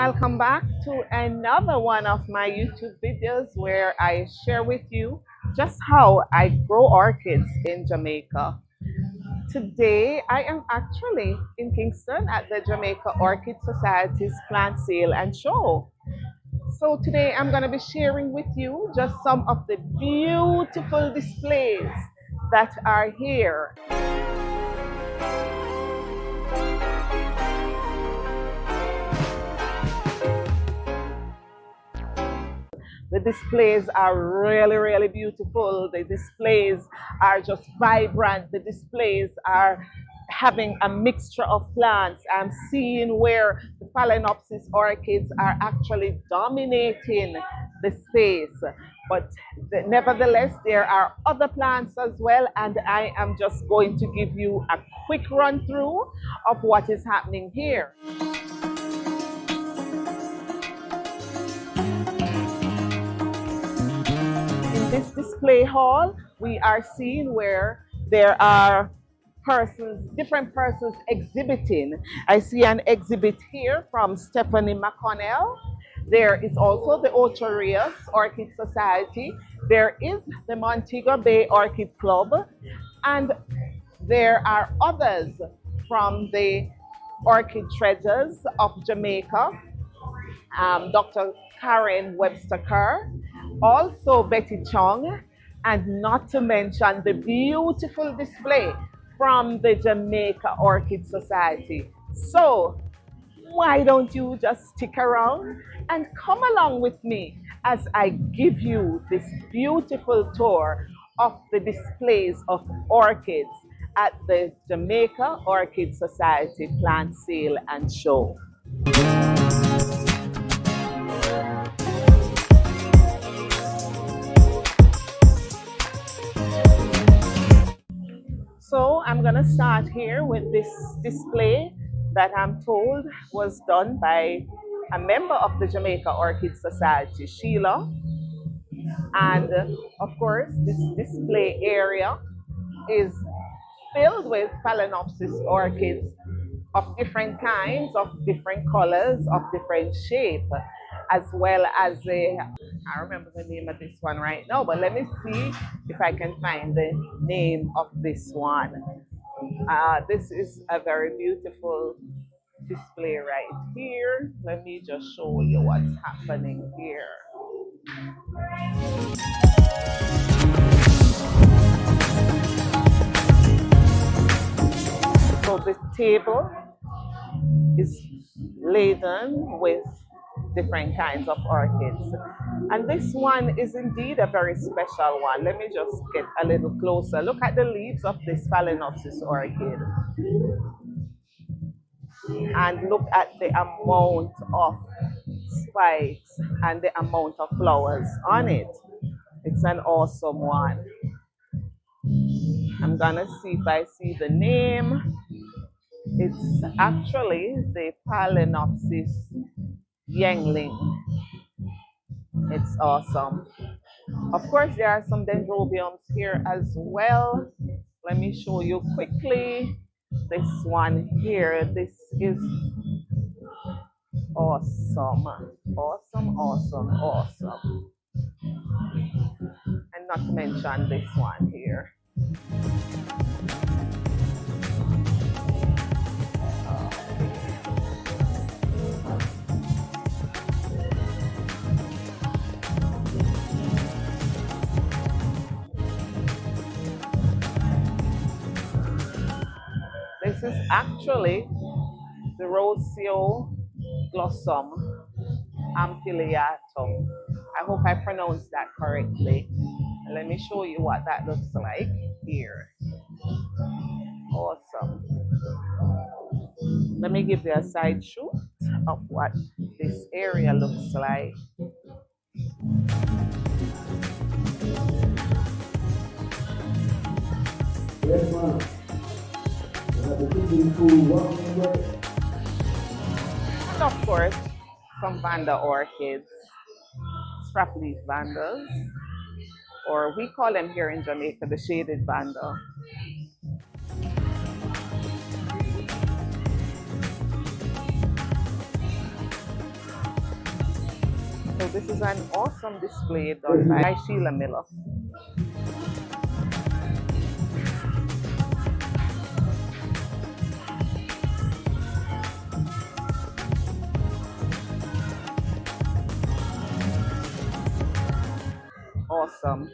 welcome back to another one of my YouTube videos where I share with you just how I grow orchids in Jamaica. Today, I am actually in Kingston at the Jamaica Orchid Society's plant sale and show. So today I'm going to be sharing with you just some of the beautiful displays that are here. The displays are really beautiful. The displays are just vibrant. The displays are having a mixture of plants. I'm seeing where the Phalaenopsis orchids are actually dominating the space. But nevertheless, there are other plants as well, and I am just going to give you a quick run through of what is happening here. This display hall, we are seeing where there are different persons exhibiting. I see an exhibit here from Stephanie McConnell. There is also the Ocho Rios Orchid Society. There is the Montego Bay Orchid Club. And there are others from the Orchid Treasures of Jamaica, Dr. Karen Webster-Kerr, also Betty Chong, and not to mention the beautiful display from the Jamaica Orchid Society. So why don't you just stick around and come along with me as I give you this beautiful tour of the displays of orchids at the Jamaica Orchid Society plant sale and show. So I'm going to start here with this display that I'm told was done by a member of the Jamaica Orchid Society, Sheila. And of course, this display area is filled with Phalaenopsis orchids of different kinds, of different colors, of different shape, as well as I remember the name of this one right now, but let me see if I can find the name of this one. This is a very beautiful display right here. Let me just show you what's happening here. So the table is laden with different kinds of orchids, and this one is indeed a very special one. Let me just get a little closer. Look at the leaves of this Phalaenopsis orchid and look at the amount of spikes and the amount of flowers on it. It's an awesome one. I'm gonna see if I see the name. It's actually the Phalaenopsis Yangling. It's awesome. Of course, there are some dendrobiums here as well. Let me show you quickly this one here. This is awesome. Awesome. And not to mention this one here. This is actually the Rosio Glossum ampullatum. I hope I pronounced that correctly. And let me show you what that looks like here. Awesome. Let me give you a side shoot of what this area looks like. Yes, ma'am. And of course, some Vanda orchids, strap leaf Vandas, or we call them here in Jamaica the shaded Vanda. So this is an awesome display done by Sheila Miller. Awesome.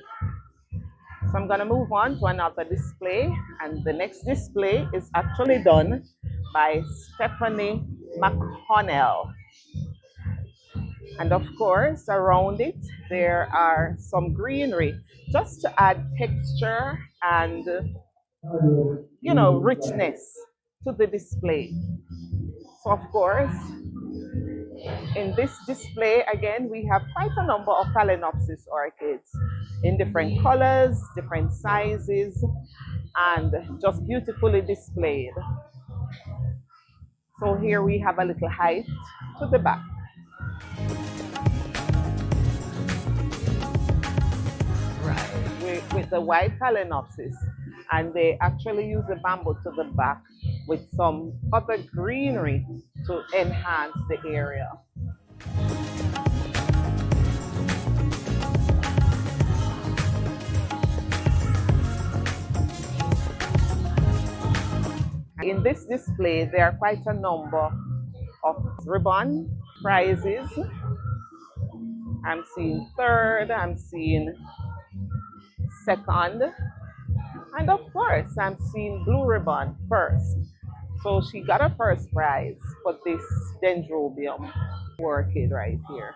So I'm going to move on to another display, and the next display is actually done by Stephanie McConnell. And of course, around it, there are some greenery just to add texture and, richness to the display. So of course, in this display, again, we have quite a number of Phalaenopsis orchids in different colors, different sizes, and just beautifully displayed. So here we have a little height to the back. Right, with the white Phalaenopsis, and they actually use the bamboo to the back with some other greenery to enhance the area. In this display, there are quite a number of ribbon prizes. I'm seeing third, I'm seeing second, and of course, I'm seeing blue ribbon first. So she got a first prize for this dendrobium orchid right here.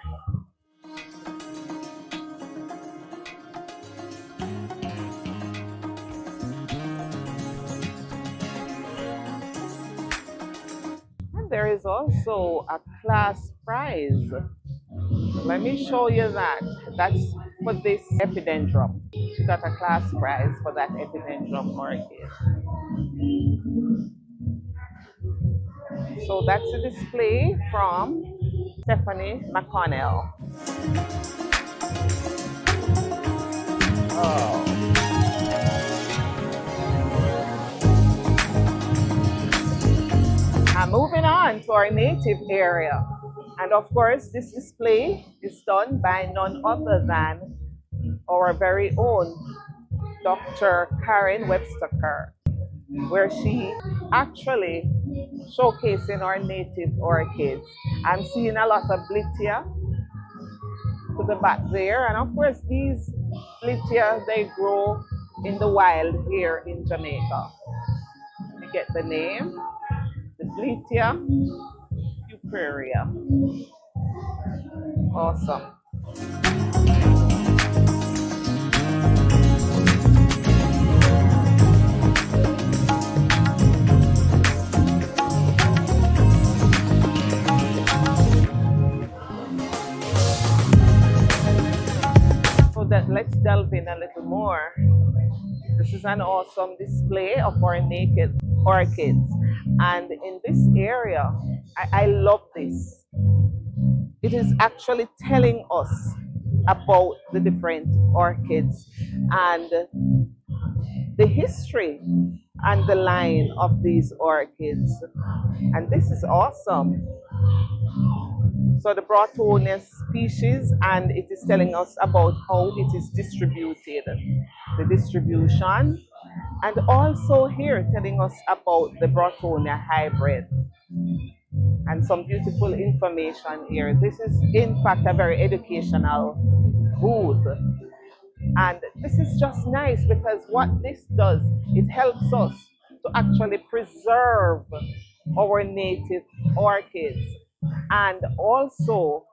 And there is also a class prize. Let me show you that. That's for this epidendrum. She got a class prize for that epidendrum orchid. So that's a display from Stephanie McConnell. Oh. And moving on to our native area. And of course, this display is done by none other than our very own Dr. Karen Webster, where she actually showcasing our native orchids. I'm seeing a lot of Blitia to the back there, and of course these Blitia, they grow in the wild here in Jamaica. You get the name, the Blitia puparia. Awesome. Let's delve in a little more. This is an awesome display of our naked orchids. And in this area, I love this. It is actually telling us about the different orchids and the history and the line of these orchids. And this is awesome. So the Broughtonia species, and it is telling us about how it is distributed, the distribution, and also here telling us about the Broughtonia hybrid. And some beautiful information here. This is in fact a very educational booth. And this is just nice because what this does, it helps us to actually preserve our native orchids, and also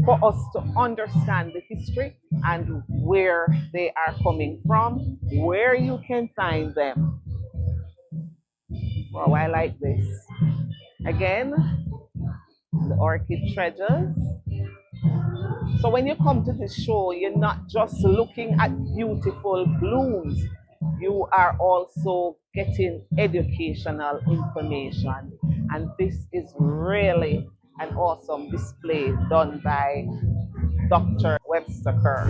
for us to understand the history and where they are coming from, where you can find them. Wow, I like this. Again, the orchid treasures. So when you come to this show, you're not just looking at beautiful blooms, you are also getting educational information. And this is really an awesome display done by Dr. Webster.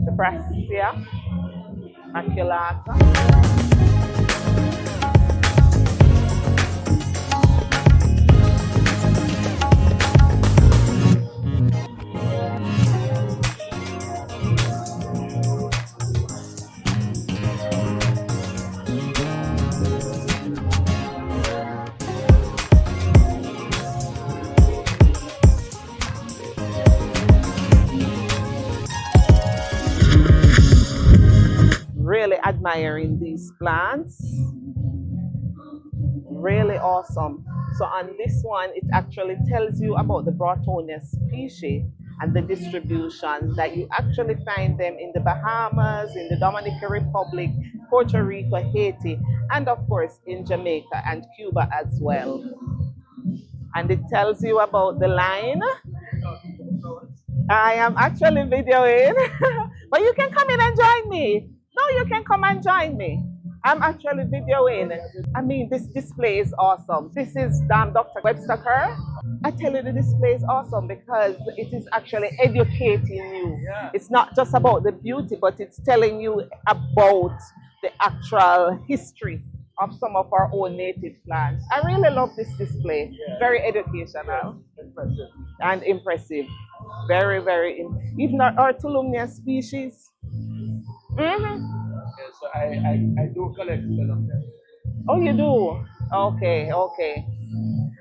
The Brassia maculata. admiring these plants. Really awesome. So on this one, it actually tells you about the Browtonia species and the distribution, that you actually find them in the Bahamas, in the Dominican Republic, Puerto Rico, Haiti, and of course in Jamaica and Cuba as well. And it tells you about the line. I am actually videoing, but you can come in and join me. No, you can come and join me. I'm actually videoing. I mean, this display is awesome. This is Dr. Webster Kerr. I tell you, the display is awesome because it is actually educating you. Yeah. It's not just about the beauty, but it's telling you about the actual history of some of our own native plants. I really love this display. Yeah. Very educational. Impressive. And impressive. Very, very, even our Tulumnia species. Mm-hmm. Yeah, so I do collect Tulumnia. Oh, you do? Okay, okay.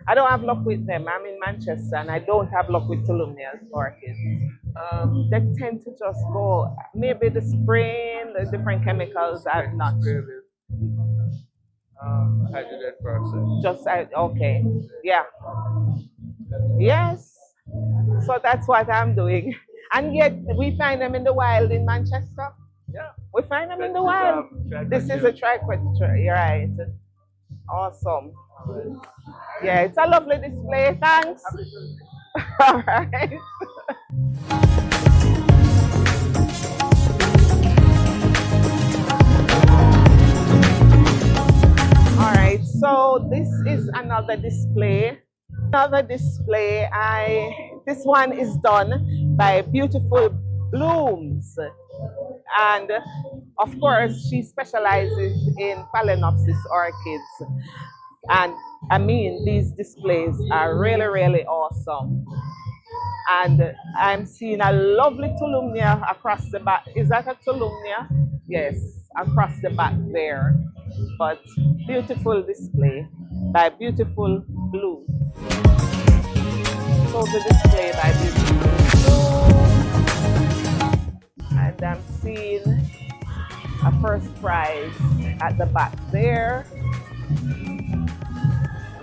I don't have luck with them. I'm in Manchester and I don't have luck with Tulumnia's orchids. They tend to just go, maybe the spraying, the different chemicals are not. Hydrogen peroxide. Just, okay, yeah. Yes. So that's what I'm doing. And yet we find them in the wild in Manchester. Yeah. We find them in the wild. This is a triquetra, you're right. Awesome. Yeah, it's a lovely display. Thanks. All right. All right. So this is another display. This one is done by Beautiful Blooms. And of course, she specializes in Phalaenopsis orchids. And I mean, these displays are really, really awesome. And I'm seeing a lovely Tulumnia across the back. Is that a Tulumnia? Yes, across the back there. But beautiful display by Beautiful Blue. So the display by Beautiful Blue. And I'm seeing a first prize at the back there.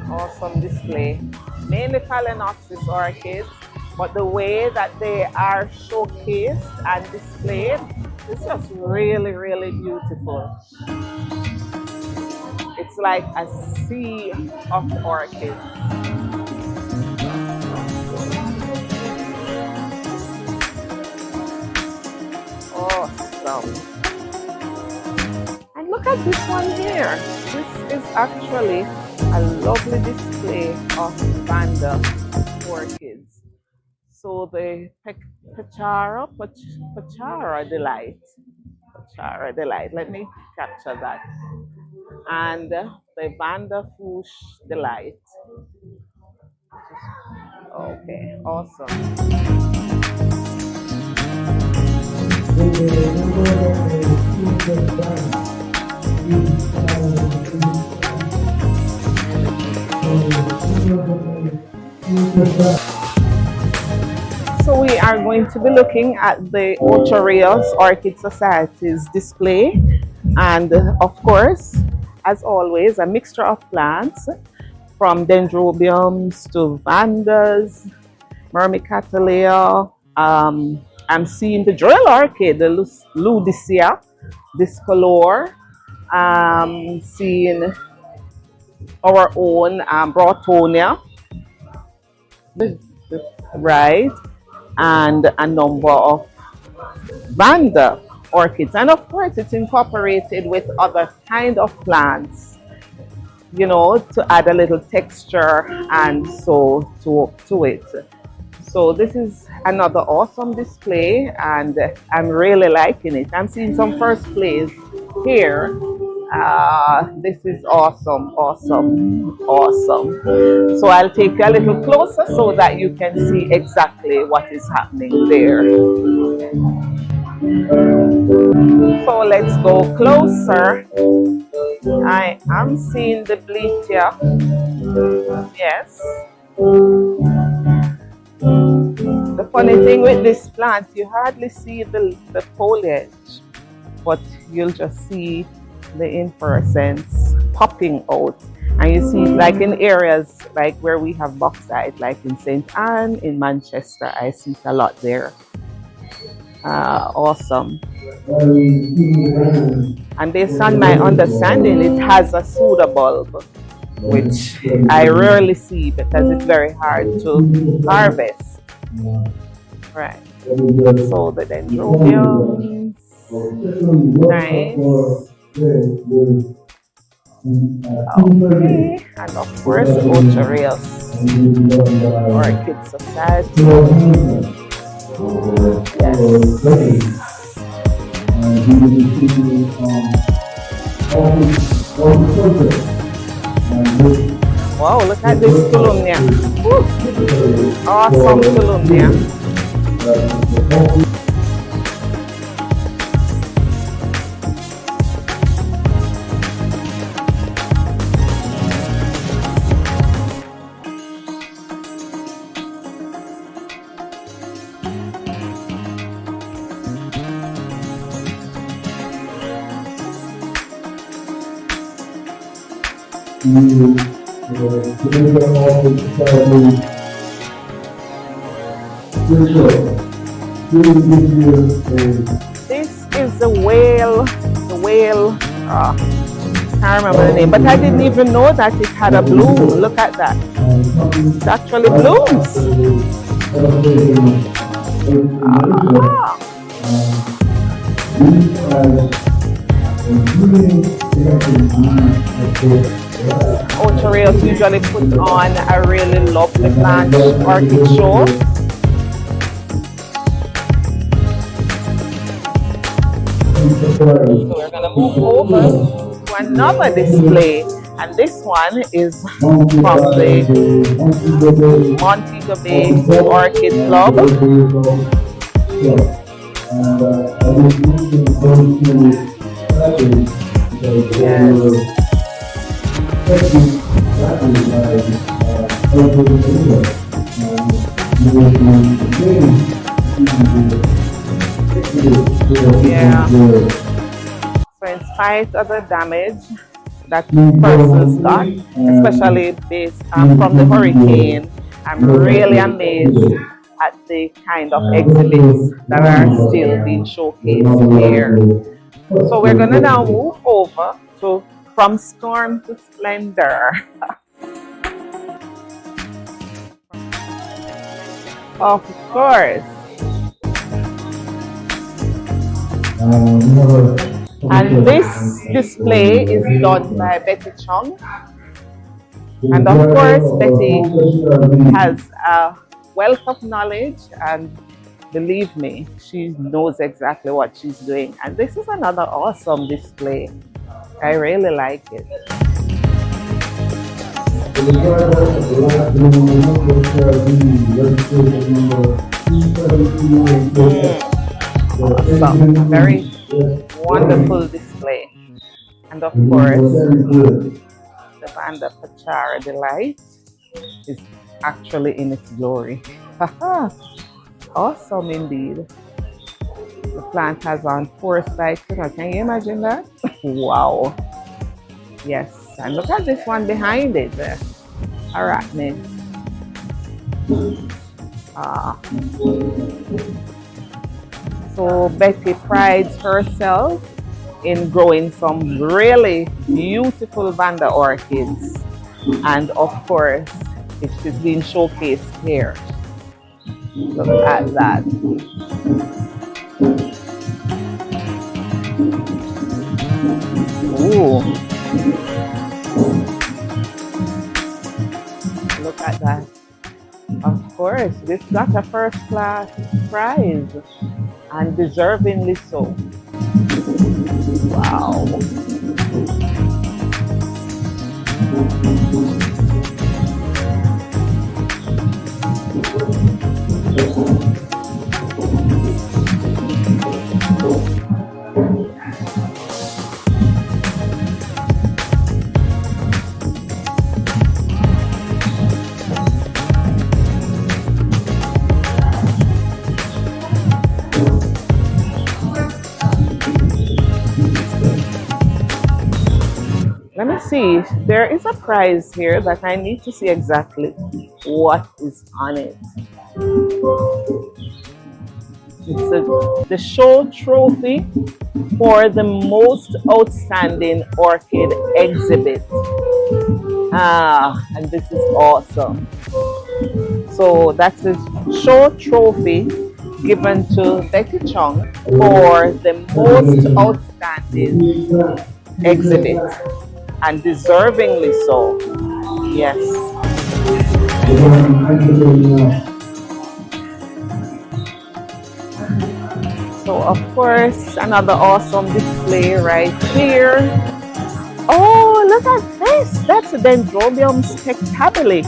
Awesome display. Mainly Phalaenopsis orchids, but the way that they are showcased and displayed is just really, really beautiful. It's like a sea of orchids. Awesome. And look at this one here. This is actually a lovely display of Vanda orchids. So the Pachara Delight. Pachara Delight. Let me capture that. And the Vanda Fuchs Delight. Okay, awesome. So we are going to be looking at the Ocho Rios Orchid Society's display, and of course, as always, a mixture of plants from dendrobiums to vandas, myrmecatelea. I'm seeing the drill orchid, the Ludicea discolor. Seeing our own Browtonia, right, and a number of Vanda orchids, and of course it's incorporated with other kind of plants, you know, to add a little texture and so to it. So this is another awesome display, and I'm really liking it. I'm seeing some first place here. This is awesome, awesome, awesome. So I'll take you a little closer so that you can see exactly what is happening there. So let's go closer. I am seeing the bleatia. Yes. The funny thing with this plant, you hardly see the foliage. but you'll just see the inflorescence popping out. And you see, like in areas like where we have bauxite, like in St. Anne, in Manchester, I see it a lot there. Awesome. And based on my understanding, it has a Suda bulb, which I rarely see because it's very hard to harvest. Right. So the dendrobiums, nice. Okay, and of course Ocho Rios Orchid Society. Yes. Wow, look at this columnia. Awesome columnia. Jamaica Orchid Society. This is the whale, can't remember the name, but I didn't even know that it had a bloom. Look at that. It actually blooms. Ah. Ocho Rios usually put on a really lovely plant orchid show. So we're going to move over to another display, and this one is from the Montego Bay Orchid Club. Yes. Yeah. So in spite of the damage that persons got, especially based from the hurricane, I'm really amazed at the kind of exhibits that are still being showcased here. So we're gonna now move over to From Storm to Splendor. Of course. And this display is done by Betty Chung. And of course, Betty has a wealth of knowledge, and believe me, she knows exactly what she's doing. And this is another awesome display. I really like it. Awesome. Very wonderful display. And of course, the Vanda Pachara Delight is actually in its glory. Awesome indeed. The plant has on 4 spikes. Can you imagine that? Wow. Yes. And look at this one behind it. Arachnis. So Betty prides herself in growing some really beautiful Vanda orchids. And of course, it is being showcased here. Look at that. Ooh. Look at that. Of course, this got a first class prize, and deservingly so. Wow. see, there is a prize here that I need to see exactly what is on it. It's the show trophy for the most outstanding orchid exhibit. And this is awesome. So that's a show trophy given to Betty Chung for the most outstanding exhibit, and deservingly so. Yes. So of course, another awesome display right here. Oh, look at this. That's a Dendrobium spectabile.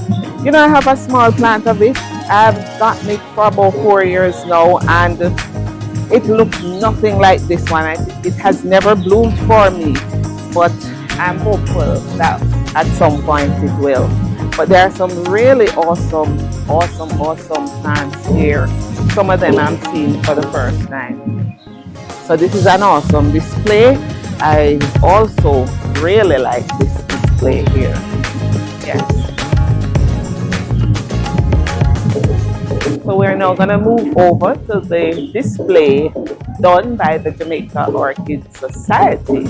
You know, I have a small plant of it. I've gotten it for about 4 years now, and it looks nothing like this one. It has never bloomed for me, but I'm hopeful that at some point it will. But there are some really awesome plants here. Some of them I'm seeing for the first time. So this is an awesome display. I also really like this display here. Yes. So we're now going to move over to the display done by the Jamaica Orchid Society.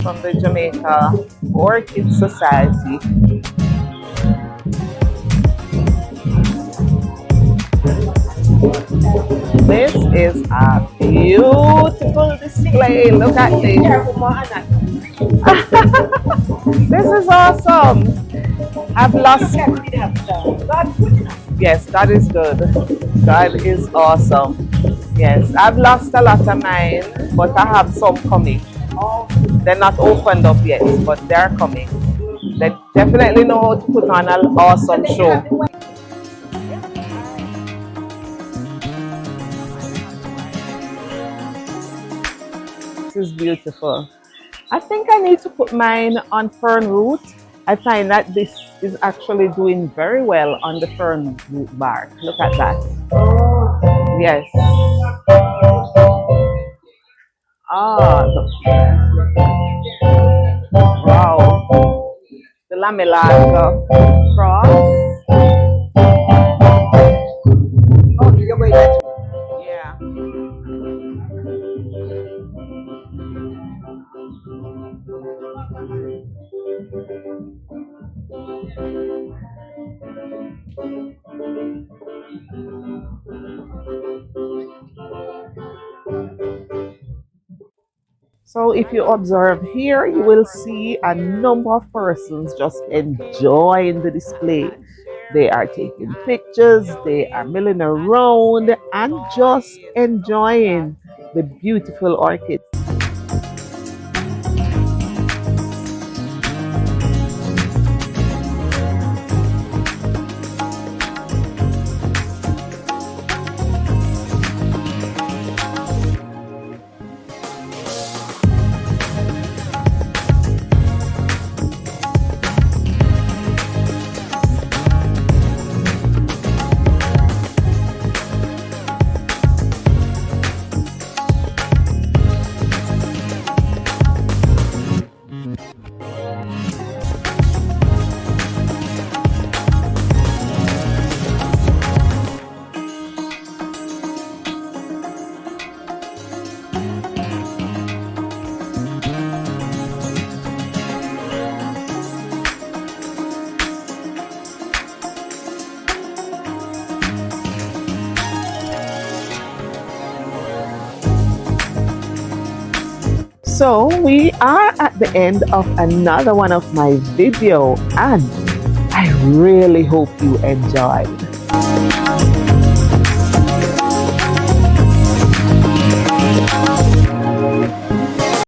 From the Jamaica Orchid Society. This is a beautiful display. Look at this. This is awesome. I've lost. Yes, God is good. God is awesome. Yes, I've lost a lot of mine, but I have some coming. They're not opened up yet, but they're coming. They definitely know how to put on an awesome show. This is beautiful. I think I need to put mine on fern root. I find that this is actually doing very well on the fern root bark. Look at that. Yes. Ah, wow. The lamellata cross. Yeah. So if you observe here, you will see a number of persons just enjoying the display. They are taking pictures, they are milling around and just enjoying the beautiful orchids. So we are at the end of another one of my video, and I really hope you enjoyed.